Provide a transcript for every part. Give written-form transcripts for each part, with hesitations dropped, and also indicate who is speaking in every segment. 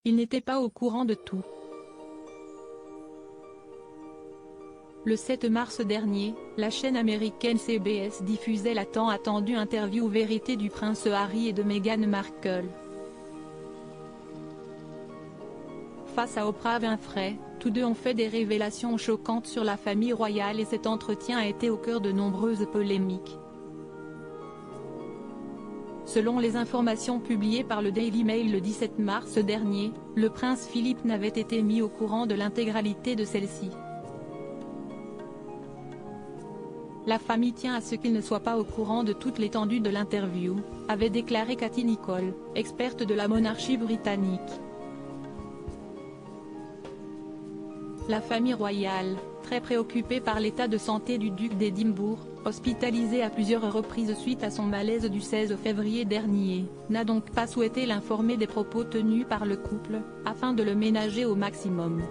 Speaker 1: Il n'était pas au courant de tout. Le 7 mars dernier, la chaîne américaine CBS diffusait la tant attendue interview vérité du prince Harry et de Meghan Markle. Face à Oprah Winfrey, tous deux ont fait des révélations choquantes sur la famille royale et cet entretien a été au cœur de nombreuses polémiques. Selon les informations publiées par le Daily Mail le 17 mars dernier, le prince Philippe n'avait été mis au courant de l'intégralité de celle-ci. La famille tient à ce qu'il ne soit pas au courant de toute l'étendue de l'interview, avait déclaré Katie Nicholl, experte de la monarchie britannique. La famille royale, très préoccupée par l'état de santé du duc d'Édimbourg, hospitalisé à plusieurs reprises suite à son malaise du 16 février dernier, n'a donc pas souhaité l'informer des propos tenus par le couple, afin de le ménager au maximum.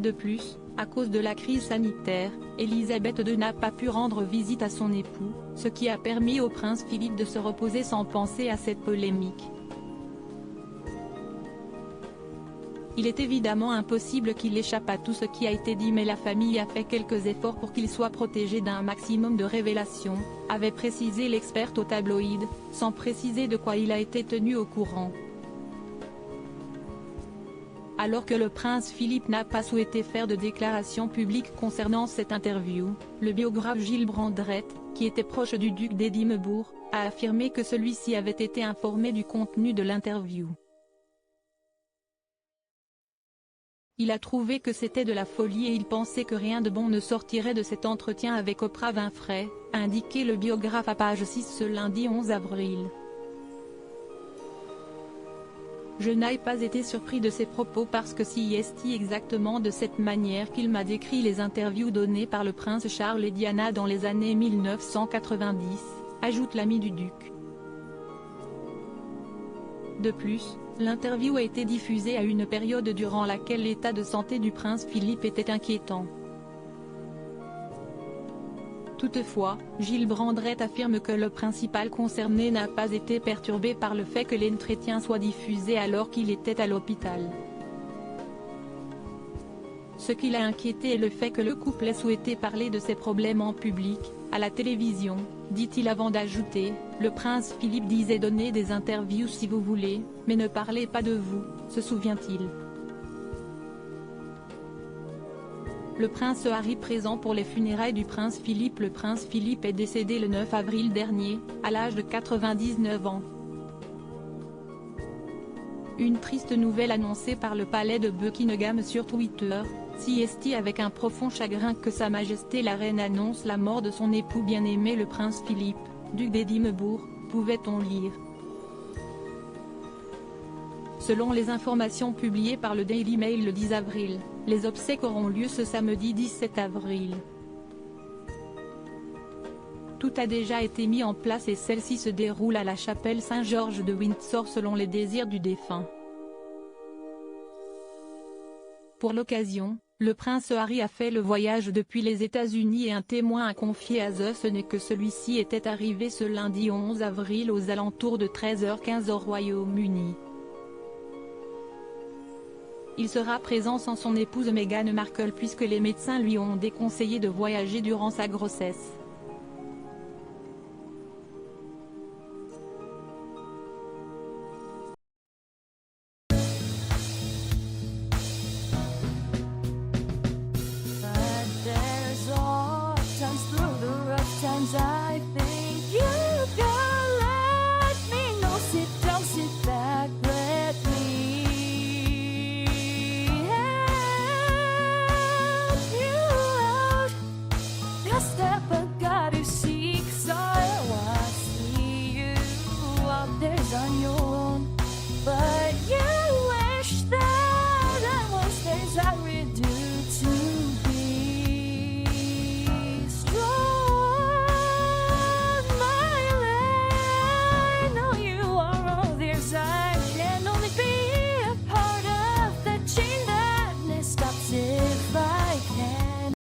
Speaker 1: De plus, à cause de la crise sanitaire, Elisabeth II n'a pas pu rendre visite à son époux, ce qui a permis au prince Philippe de se reposer sans penser à cette polémique. Il est évidemment impossible qu'il échappe à tout ce qui a été dit mais la famille a fait quelques efforts pour qu'il soit protégé d'un maximum de révélations, avait précisé l'experte au tabloïd, sans préciser de quoi il a été tenu au courant. Alors que le prince Philippe n'a pas souhaité faire de déclaration publique concernant cette interview, le biographe Gilles Brandrett, qui était proche du duc d'Édimbourg, a affirmé que celui-ci avait été informé du contenu de l'interview. Il a trouvé que c'était de la folie et il pensait que rien de bon ne sortirait de cet entretien avec Oprah Winfrey, a indiqué le biographe à page 6 ce lundi 11 avril. Je n'ai pas été surpris de ses propos parce que c'est exactement de cette manière qu'il m'a décrit les interviews données par le prince Charles et Diana dans les années 1990, ajoute l'ami du duc. De plus, l'interview a été diffusée à une période durant laquelle l'état de santé du prince Philippe était inquiétant. Toutefois, Gilles Brandrett affirme que le principal concerné n'a pas été perturbé par le fait que l'entretien soit diffusé alors qu'il était à l'hôpital. Ce qui l'a inquiété est le fait que le couple ait souhaité parler de ses problèmes en public, à la télévision, dit-il avant d'ajouter, le prince Philippe disait donner des interviews si vous voulez, mais ne parlez pas de vous, se souvient-il. Le prince Harry présent pour les funérailles du prince Philippe. Le prince Philippe est décédé le 9 avril dernier, à l'âge de 99 ans. Une triste nouvelle annoncée par le palais de Buckingham sur Twitter, c'est avec un profond chagrin que Sa Majesté la Reine annonce la mort de son époux bien-aimé le prince Philippe, duc d'Édimbourg, pouvait-on lire. Selon les informations publiées par le Daily Mail le 10 avril, les obsèques auront lieu ce samedi 17 avril. Tout a déjà été mis en place et celle-ci se déroule à la chapelle Saint-Georges de Windsor selon les désirs du défunt. Pour l'occasion, le prince Harry a fait le voyage depuis les États-Unis et un témoin a confié à The Sun que celui-ci était arrivé ce lundi 11 avril aux alentours de 13h15 au Royaume-Uni. Il sera présent sans son épouse Meghan Markle puisque les médecins lui ont déconseillé de voyager durant sa grossesse.